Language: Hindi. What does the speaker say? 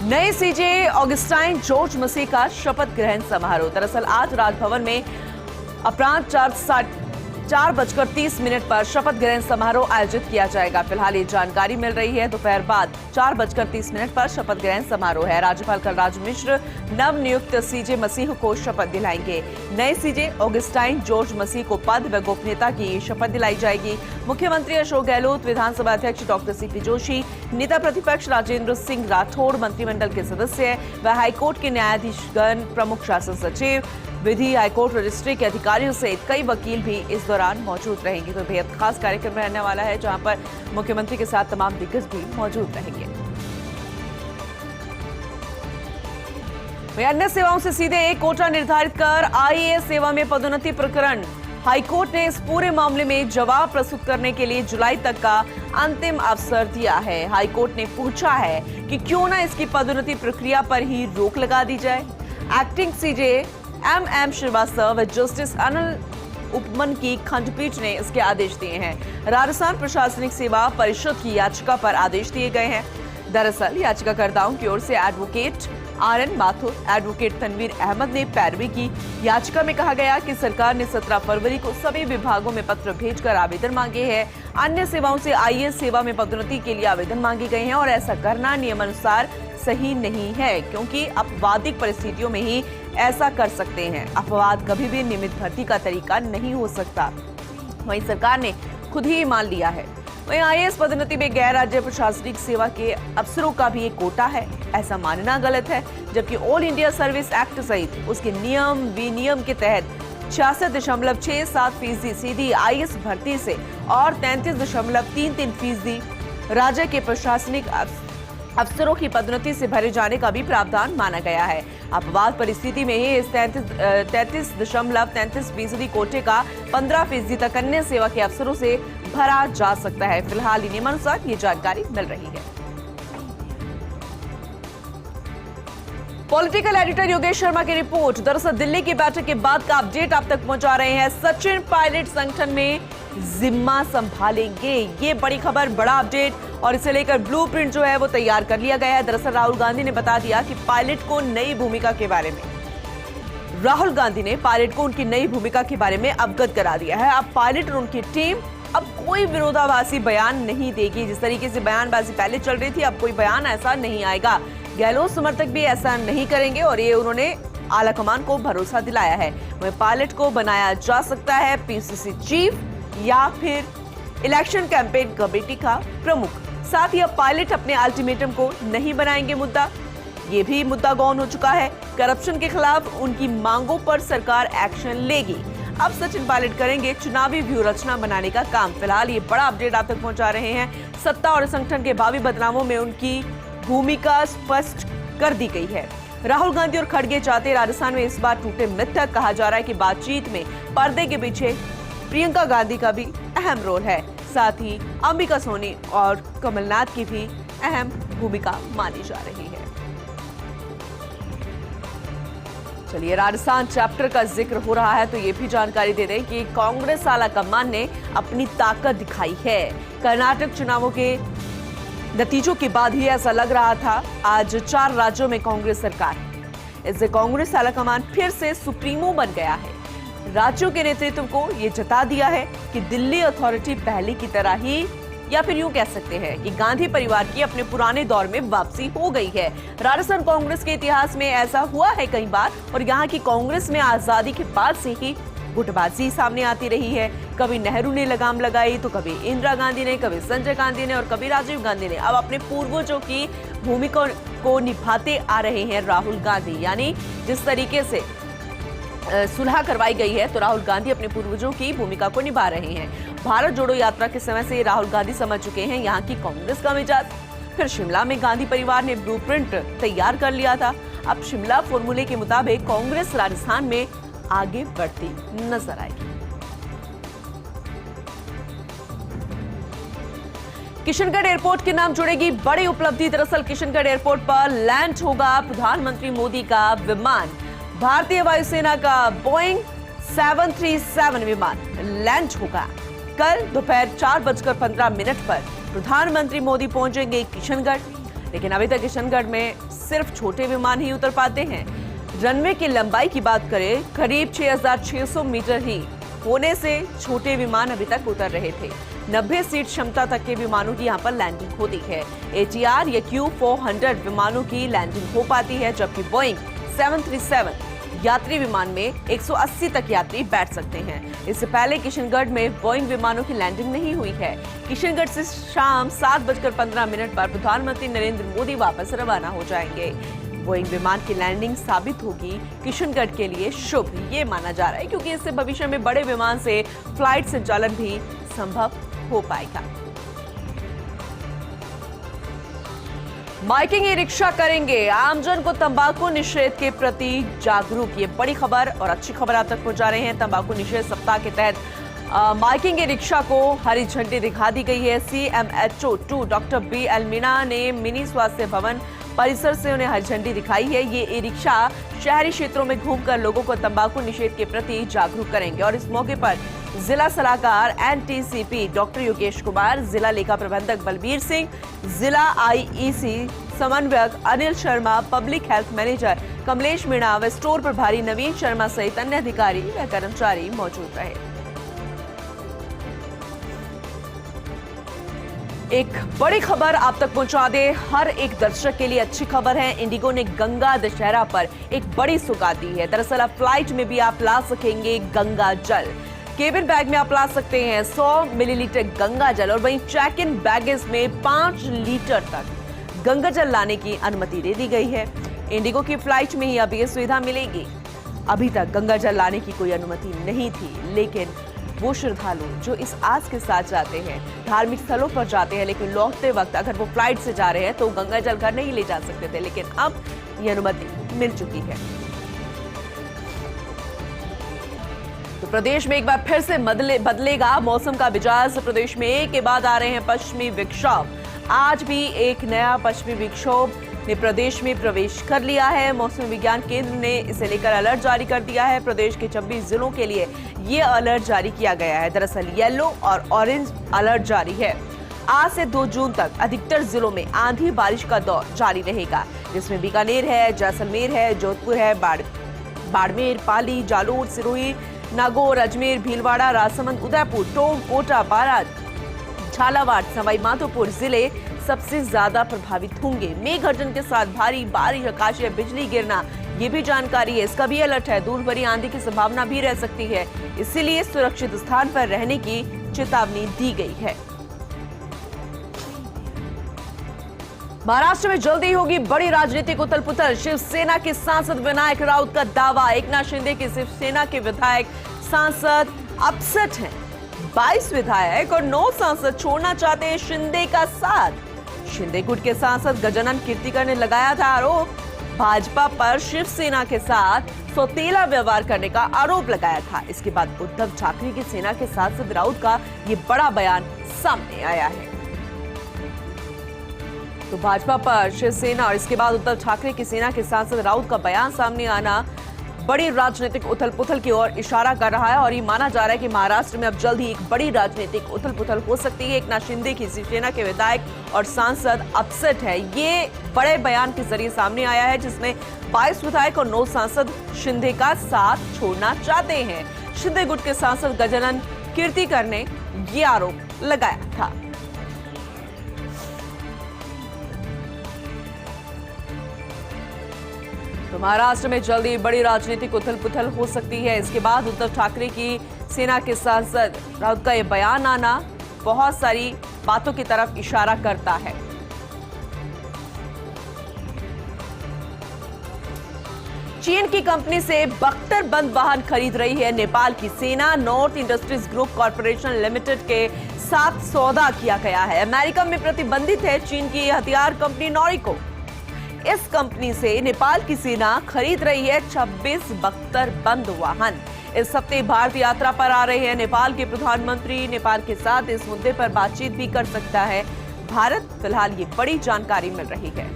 नए सीजे ऑगस्टाइन जॉर्ज मसीह का शपथ ग्रहण समारोह। दरअसल आज राजभवन में अपराह्न 4:30 पर शपथ ग्रहण समारोह आयोजित किया जाएगा। फिलहाल ये जानकारी मिल रही है। दोपहर बाद 4:30 पर शपथ ग्रहण समारोह है। राज्यपाल कलराज मिश्र नव नियुक्त सीजे मसीह को शपथ दिलाएंगे। नए सीजे ऑगस्टाइन जॉर्ज मसीह को पद व गोपनीयता की शपथ दिलाई जाएगी। मुख्यमंत्री अशोक गहलोत, विधानसभा अध्यक्ष डॉक्टर सीपी जोशी, नेता प्रतिपक्ष राजेंद्र सिंह राठौड़, मंत्रिमंडल के सदस्य व हाईकोर्ट के न्यायाधीशगण, प्रमुख शासन सचिव, विधि, हाईकोर्ट रजिस्ट्री के अधिकारियों सहित कई वकील भी इस दौरान मौजूद रहेंगे। तो बेहद खास कार्यक्रम रहने वाला है, जहां पर मुख्यमंत्री के साथ तमाम दिग्गज भी मौजूद रहेंगे। अन्य सेवाओं से सीधे एक कोटा निर्धारित कर आईएएस सेवा में पदोन्नति प्रकरण। हाईकोर्ट ने इस पूरे मामले में जवाब प्रस्तुत करने के लिए जुलाई तक का अंतिम अवसर दिया है। हाईकोर्ट ने पूछा है कि क्यों ना इसकी पदोन्नति प्रक्रिया पर ही रोक लगा दी जाए। एक्टिंग सीजे एम श्रीवास्तव व जस्टिस अनिल उपमन की खंडपीठ ने इसके आदेश दिए हैं। राजस्थान प्रशासनिक सेवा परिषद की याचिका पर आदेश दिए गए हैं। दरअसल याचिकाकर्ताओं की ओर से advocate RN Mathur, advocate Tanveer Ahmed ने पैरवी की। याचिका में कहा गया कि सरकार ने 17 फरवरी को सभी विभागों में पत्र भेजकर आवेदन मांगे हैं। अन्य सेवाओं से आईएएस सेवा में पदोन्नति के लिए आवेदन मांगे गए हैं और ऐसा करना नियमानुसार सही नहीं है, क्योंकि अपवादिक परिस्थितियों में ही ऐसा कर सकते हैं। अपवाद कभी भी नियमित भर्ती का तरीका नहीं हो सकता। वहीं सरकार ने खुद ही मान लिया है। वहीं आईएएस पदोन्नति में गैर राज्य प्रशासनिक सेवा के अफसरों का भी एक कोटा है, ऐसा मानना गलत है। जबकि ऑल इंडिया सर्विस एक्ट सहित उसके नियम विनियम के तहत 66.67% सीधी आईएएस भर्ती से और 33.33% राज्य के प्रशासनिक अफसरों की पदोन्नति से भरे जाने का भी प्रावधान माना गया है। अपवाद परिस्थिति में ही इस 33.33% कोटे का 15% तक अन्य सेवा के अफसरों से भरा जा सकता है। फिलहाल नियमानुसार ये जानकारी मिल रही है। पॉलिटिकल एडिटर योगेश शर्मा की रिपोर्ट। दरअसल दिल्ली की बैठक के बाद का अपडेट आप तक पहुंचा रहे हैं। सचिन पायलट संगठन में जिम्मा संभालेंगे, ये बड़ी खबर, बड़ा अपडेट, और इसे लेकर ब्लूप्रिंट जो है वो तैयार कर लिया गया है। दरअसल राहुल गांधी ने बता दिया कि पायलट को नई भूमिका के बारे में उनकी नई भूमिका के बारे में अवगत करा दिया है। अब पायलट और उनकी टीम अब कोई विरोधाभासी बयान नहीं देगी। जिस तरीके से बयानबाजी पहले चल रही थी, अब कोई बयान ऐसा नहीं आएगा। गहलोत समर्थक भी ऐसा नहीं करेंगे और ये उन्होंने आलाकमान को भरोसा दिलाया है। वह पायलट को बनाया जा सकता है पीसीसी चीफ या फिर इलेक्शन कैंपेन कमेटी का प्रमुख। साथ ही अब पायलट अपने अल्टीमेटम को नहीं बनाएंगे मुद्दा, ये भी मुद्दा गौन हो चुका है। करप्शन के खिलाफ उनकी मांगों पर सरकार एक्शन लेगी। अब सचिन पायलट करेंगे चुनावी व्यूह रचना बनाने का काम। फिलहाल ये बड़ा अपडेट आप तक पहुंचा रहे हैं। सत्ता और संगठन के भावी बदलावों में उनकी भूमिका स्पष्ट कर दी गई है। राहुल गांधी और खड़गे चाहते राजस्थान में इस बार टूटे मिथ तक। कहा जा रहा है कि बातचीत में पर्दे के पीछे प्रियंका गांधी का भी अहम रोल है। साथ ही अंबिका सोनी और कमलनाथ की भी अहम भूमिका मानी जा रही है। चलिए, राजस्थान चैप्टर का जिक्र हो रहा है तो ये भी जानकारी दे दें कि कांग्रेस आलाकमान ने अपनी ताकत दिखाई है। कर्नाटक चुनावों के नतीजों के बाद ही ऐसा लग रहा था। आज 4 राज्यों में कांग्रेस सरकार है। इससे कांग्रेस आलाकमान फिर से सुप्रीमो बन गया है। राज्यों के नेतृत्व को ये जता दिया है कि दिल्ली अथॉरिटी पहले की तरह ही, या फिर यूं कह सकते हैं कि गांधी परिवार की अपने पुराने दौर में वापसी हो गई है। राजस्थान कांग्रेस के इतिहास में ऐसा हुआ है कई बार, और यहाँ की कांग्रेस में आजादी के बाद से ही गुटबाजी सामने आती रही है। कभी नेहरू ने लगाम लगाई तो कभी इंदिरा गांधी ने, कभी संजय गांधी ने और कभी राजीव गांधी ने। अब अपने पूर्वजों की भूमिका को निभाते आ रहे हैं राहुल गांधी। यानी जिस तरीके से सुलह करवाई गई है तो राहुल गांधी अपने पूर्वजों की भूमिका को निभा रहे हैं। भारत जोड़ो यात्रा के समय से राहुल गांधी समझ चुके हैं यहाँ की कांग्रेस का मिजाज। फिर शिमला में गांधी परिवार ने ब्लूप्रिंट तैयार कर लिया था। अब शिमला फॉर्मूले के मुताबिक कांग्रेस राजस्थान में आगे बढ़ती नजर आएगी। किशनगढ़ एयरपोर्ट के नाम जुड़ेगी बड़ी उपलब्धि। दरअसल किशनगढ़ एयरपोर्ट पर लैंड होगा प्रधानमंत्री मोदी का विमान। भारतीय वायुसेना का बोइंग 737 विमान लैंड होगा। कल दोपहर 4:15 पर प्रधानमंत्री मोदी पहुंचेंगे किशनगढ़। लेकिन अभी तक किशनगढ़ में सिर्फ छोटे विमान ही उतर पाते हैं। रनवे की लंबाई की बात करें, करीब 6,600 मीटर ही होने से छोटे विमान अभी तक उतर रहे थे। 90 सीट क्षमता तक के विमानों की यहाँ पर लैंडिंग होती है। ATR या Q400 विमानों की लैंडिंग हो पाती है, जबकि बोइंग 737 यात्री विमान में 180 तक यात्री बैठ सकते हैं। इससे पहले किशनगढ़ में बोइंग विमानों की लैंडिंग नहीं हुई है। किशनगढ़ से शाम 7:15 पर प्रधानमंत्री नरेंद्र मोदी वापस रवाना हो जाएंगे। बोइंग विमान की लैंडिंग साबित होगी किशनगढ़ के लिए शुभ, ये माना जा रहा है, क्योंकि इससे भविष्य में बड़े विमान से फ्लाइट संचालन भी संभव हो पाएगा। माइकिंग ई रिक्शा करेंगे, आमजन को तंबाकू निषेध के प्रति जागरूक। ये बड़ी खबर और अच्छी खबर आप तक पहुंचा रहे हैं। तंबाकू निषेध सप्ताह के तहत माइकिंग ई रिक्शा को हरी झंडी दिखा दी गई है। CMHO2 doctor B.L. मीणा ने मिनी स्वास्थ्य भवन परिसर से उन्हें हरी झंडी दिखाई है। ये ई रिक्शा शहरी क्षेत्रों में घूमकर लोगों को तंबाकू निषेध के प्रति जागरूक करेंगे। और इस मौके पर जिला सलाहकार NTCP डॉक्टर योगेश कुमार, जिला लेखा प्रबंधक बलबीर सिंह, जिला IEC समन्वयक Anil Sharma, public health manager Kamlesh Meena व स्टोर प्रभारी नवीन शर्मा सहित अन्य अधिकारी व कर्मचारी मौजूद रहे। एक बड़ी खबर आप तक पहुंचा दे, हर एक दर्शक के लिए अच्छी खबर है। इंडिगो ने गंगा दशहरा पर एक बड़ी सौगात दी है। दरअसल अब फ्लाइट में भी आप ला सकेंगे गंगा जल। केबिन बैग में आप ला सकते हैं 100 मिलीलीटर गंगा जल, और वहीं चेक इन बैगेज में 5 लीटर तक गंगा जल लाने की अनुमति दे दी गई है। इंडिगो की फ्लाइट में ही अब ये सुविधा मिलेगी। अभी तक गंगा जल लाने की कोई अनुमति नहीं थी, लेकिन वो श्रद्धालु जो इस आस के साथ जाते हैं, धार्मिक स्थलों पर जाते हैं, लेकिन लौटते वक्त अगर वो फ्लाइट से जा रहे हैं तो गंगा जल घर नहीं ले जा सकते थे, लेकिन अब ये अनुमति मिल चुकी है। तो प्रदेश में एक बार फिर से बदलेगा मौसम का मिजाज। प्रदेश में एक के बाद आ रहे हैं पश्चिमी विक्षोभ। आज भी एक नया पश्चिमी विक्षोभ ने प्रदेश में प्रवेश कर लिया है। मौसम विज्ञान केंद्र ने इसे लेकर अलर्ट जारी कर दिया है। प्रदेश के 26 जिलों के लिए ये अलर्ट जारी किया गया है। दरअसल येलो और ऑरेंज अलर्ट जारी है। आज से 2 जून तक अधिकतर जिलों में आंधी बारिश का दौर जारी रहेगा, जिसमें बीकानेर है, जैसलमेर है, जोधपुर है, बाड़मेर, पाली, जालोर, सिरोही, नागौर, अजमेर, भीलवाड़ा, राजसमंद, उदयपुर, टोंक, कोटा, बारात, झालावाड़, सवाई माधोपुर जिले सबसे ज्यादा प्रभावित होंगे। मेघ गर्जन के साथ भारी बारिश, आकाशीय बिजली गिरना, ये भी जानकारी है। इसका भी अलर्ट है। धूल भरी आंधी की संभावना भी रह सकती है, इसीलिए सुरक्षित स्थान पर रहने की चेतावनी दी गई है। महाराष्ट्र में जल्दी होगी बड़ी राजनीतिक उथल पुथल। शिवसेना के सांसद विनायक राउत का दावा, एकनाथ शिंदे के शिवसेना के विधायक सांसद अपसेट हैं। 22 विधायक और 9 सांसद छोड़ना चाहते हैं शिंदे का साथ। शिंदे गुट के सांसद गजानन कीर्तिकर ने लगाया था आरोप, भाजपा पर शिवसेना के साथ सौतेला व्यवहार करने का आरोप लगाया था। इसके बाद उद्धव ठाकरे की सेना के सांसद राउत का ये बड़ा बयान सामने आया है। तो भाजपा पर शिवसेना और इसके बाद उद्धव ठाकरे की सेना के सांसद राउत का बयान सामने आना बड़ी राजनीतिक उथल पुथल की ओर इशारा कर रहा है। और ये माना जा रहा है कि महाराष्ट्र में अब जल्द ही एक बड़ी राजनीतिक उथल पुथल हो सकती है। एकनाथ शिंदे की शिवसेना के विधायक और सांसद अपसेट है, ये बड़े बयान के जरिए सामने आया है, जिसमें 22 विधायक और 9 सांसद शिंदे का साथ छोड़ना चाहते हैं। शिंदे गुट के सांसद गजानन कीर्तिकर ने ये आरोप लगाया था। तो महाराष्ट्र में जल्दी बड़ी राजनीतिक उथल पुथल हो सकती है। इसके बाद उद्धव ठाकरे की सेना के सांसद राउत का यह बयान आना बहुत सारी बातों की तरफ इशारा करता है। चीन की कंपनी से बख्तरबंद वाहन खरीद रही है नेपाल की सेना। North industries group corporation limited के साथ सौदा किया गया है। अमेरिका में प्रतिबंधित है चीन की हथियार कंपनी नॉरिको। इस कंपनी से नेपाल की सेना खरीद रही है 26 बख्तरबंद वाहन। इस हफ्ते भारत यात्रा पर आ रहे हैं नेपाल के प्रधानमंत्री। नेपाल के साथ इस मुद्दे पर बातचीत भी कर सकता है भारत। फिलहाल ये बड़ी जानकारी मिल रही है।